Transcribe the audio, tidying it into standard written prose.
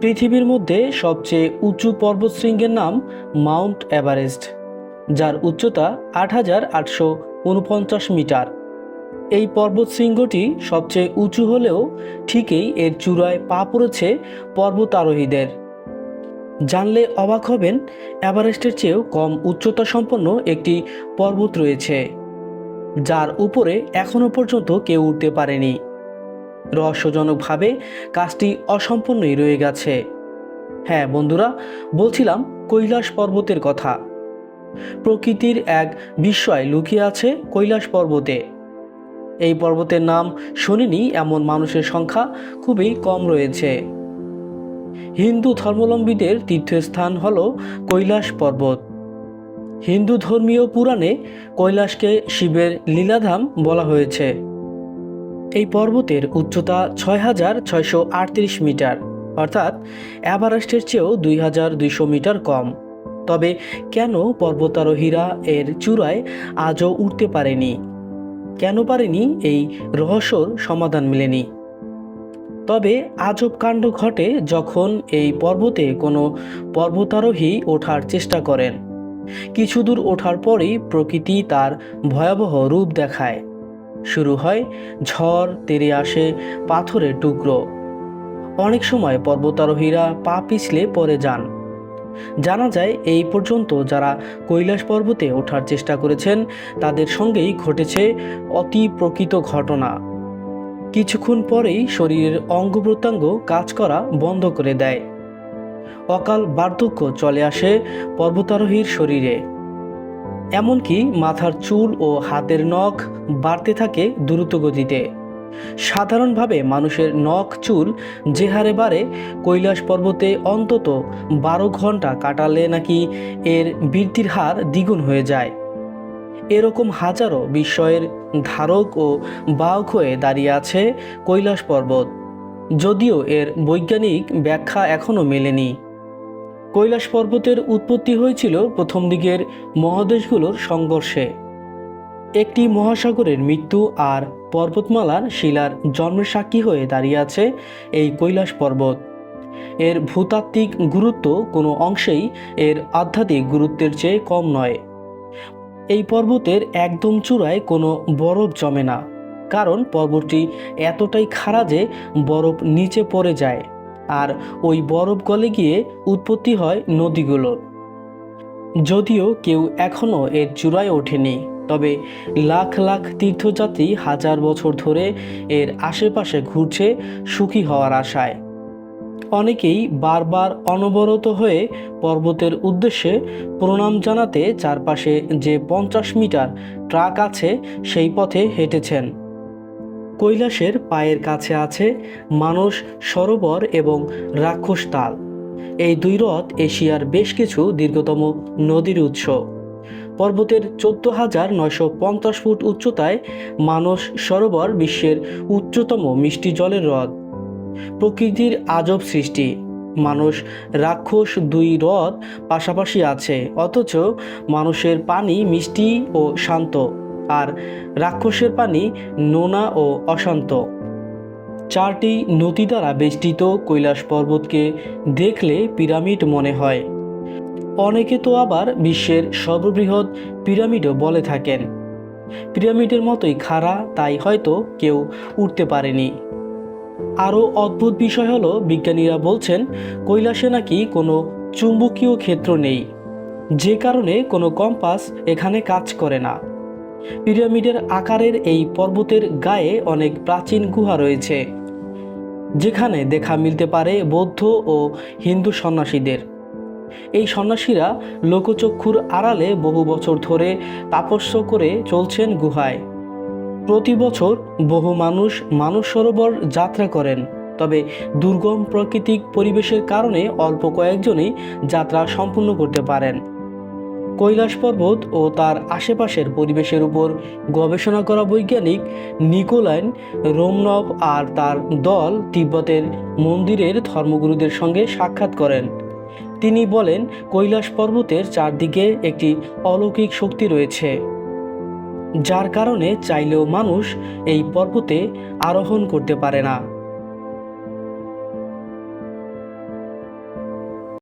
পৃথিবীর মধ্যে সবচেয়ে উঁচু পর্বতশৃঙ্গের নাম মাউন্ট এভারেস্ট, যার উচ্চতা ৮,৮৪৯ মিটার। এই পর্বতশৃঙ্গটি সবচেয়ে উঁচু হলেও ঠিকই এর চূড়ায় পা পড়েছে পর্বতারোহীদের। জানলে অবাক হবেন, এভারেস্টের চেয়েও কম উচ্চতা সম্পন্ন একটি পর্বত রয়েছে, যার উপরে এখনও পর্যন্ত কেউ উঠতে পারেনি। রহস্যজনকভাবে কাজটি অসম্পূর্ণই রয়ে গেছে। হ্যাঁ বন্ধুরা, বলছিলাম কৈলাস পর্বতের কথা। প্রকৃতির এক বিস্ময় লুকিয়ে আছে কৈলাস পর্বতে। এই পর্বতের নাম শুনিনি এমন মানুষের সংখ্যা খুবই কম রয়েছে। হিন্দু ধর্মাবলম্বীদের তীর্থস্থান হল কৈলাস পর্বত। হিন্দু ধর্মীয় পুরাণে কৈলাসকে শিবের লীলাধাম বলা হয়েছে। এই পর্বতের উচ্চতা ৬,৬৩৮ মিটার, অর্থাৎ এভারেস্টের চেয়েও ২,২০০ মিটার কম। তবে কেন পর্বতারোহীরা এর চূড়ায় আজও উঠতে পারেনি, কেন পারেনি, এই রহস্যর সমাধান মেলেনি। তবে আজব কাণ্ড ঘটে যখন এই পর্বতে কোনো পর্বতারোহী ওঠার চেষ্টা করেন। কিছু দূর ওঠার পরেই প্রকৃতি তার ভয়াবহ রূপ দেখায়। শুরু হয় ঝড়, তেড়ে আসে পাথরের টুকরো। অনেক সময় পর্বতারোহীরা পা পিছলে পড়ে যান। জানা যায় এই পর্যন্ত যারা কৈলাস পর্বতে ওঠার চেষ্টা করেছেন তাদের সঙ্গেই ঘটেছে অতি প্রকৃত ঘটনা। কিছুক্ষণ পরেই শরীরের অঙ্গ প্রত্যঙ্গ কাজ করা বন্ধ করে দেয়। অকাল বার্ধক্য চলে আসে পর্বতারোহীর শরীরে। এমনকি মাথার চুল ও হাতের নখ বাড়তে থাকে দ্রুত গতিতে। সাধারণভাবে মানুষের নখ চুল যে হারে বাড়ে, কৈলাস পর্বতে অন্তত ১২ ঘন্টা কাটালে নাকি এর বৃদ্ধির হার দ্বিগুণ হয়ে যায়। এরকম হাজারো বিস্ময়ের ধারক ও বাহক হয়ে দাঁড়িয়ে আছে কৈলাস পর্বত, যদিও এর বৈজ্ঞানিক ব্যাখ্যা এখনও মেলেনি। কৈলাস পর্বতের উৎপত্তি হয়েছিল প্রথম দিকের মহাদেশগুলোর সংঘর্ষে। একটি মহাসাগরের মৃত্যু আর পর্বতমালার শিলার জন্মের সাক্ষী হয়ে দাঁড়িয়ে আছে এই কৈলাস পর্বত। এর ভূতাত্ত্বিক গুরুত্ব কোনো অংশেই এর আধ্যাত্মিক গুরুত্বের চেয়ে কম নয়। এই পর্বতের একদম চূড়ায় কোনো বরফ জমে না, কারণ পর্বতটি এতটাই খাড়া যে বরফ নিচে পড়ে যায়, আর ওই বরফ গলে গিয়ে উৎপত্তি হয় নদীগুলোর। যদিও কেউ এখনও এর চূড়ায় ওঠেনি, তবে লাখ লাখ তীর্থযাত্রী হাজার বছর ধরে এর আশেপাশে ঘুরছে সুখী হওয়ার আশায়। অনেকেই বারবার অনবরত হয়ে পর্বতের উদ্দেশ্যে প্রণাম জানাতে চারপাশে যে ৫০ মিটার ট্রাক আছে সেই পথে হেঁটেছেন। কৈলাসের পায়ের কাছে আছে মানস সরোবর এবং রাক্ষস তাল। এই দুই হ্রদ এশিয়ার বেশ কিছু দীর্ঘতম নদীর উৎস। পর্বতের ১৪,৯৫০ ফুট উচ্চতায় মানস সরোবর বিশ্বের উচ্চতম মিষ্টি জলের হ্রদ। প্রকৃতির আজব সৃষ্টি। মানস রাক্ষস দুই হ্রদ পাশাপাশি আছে, অথচ মানুষের পানি মিষ্টি ও শান্ত, আর রাক্ষসের পানি নোনা ও অশান্ত। ৪টি নদী দ্বারা বেষ্টিত কৈলাস পর্বতকে দেখলে পিরামিড মনে হয়। অনেকে তো আবার বিশ্বের সর্ববৃহৎ পিরামিডও বলে থাকেন। পিরামিডের মতোই খাড়া, তাই হয়তো কেউ উঠতে পারেনি। আরও অদ্ভুত বিষয় হলো, বিজ্ঞানীরা বলছেন কৈলাসে নাকি কোনো চুম্বকীয় ক্ষেত্র নেই, যে কারণে কোনো কম্পাস এখানে কাজ করে না। পিরামিডের আকারের এই পর্বতের গায়ে অনেক প্রাচীন গুহা রয়েছে, যেখানে দেখা মিলতে পারে বৌদ্ধ ও হিন্দু সন্ন্যাসীদের। এই সন্ন্যাসীরা লোকচক্ষুর আড়ালে বহু বছর ধরে তাপস্য করে চলছেন গুহায়। প্রতি বছর বহু মানুষ মানস সরোবর যাত্রা করেন, তবে দুর্গম প্রাকৃতিক পরিবেশের কারণে অল্প কয়েকজনই যাত্রা সম্পূর্ণ করতে পারেন। কৈলাস পর্বত ও তার আশেপাশের পরিবেশের উপর গবেষণা করা বৈজ্ঞানিক নিকোলাই রোমনভ আর তার দল তিব্বতের মন্দিরের ধর্মগুরুদের সঙ্গে সাক্ষাৎ করেন। তিনি বলেন, কৈলাস পর্বতের চারদিকে একটি অলৌকিক শক্তি রয়েছে, যার কারণে চাইলেও মানুষ এই পর্বতে আরোহণ করতে পারে না।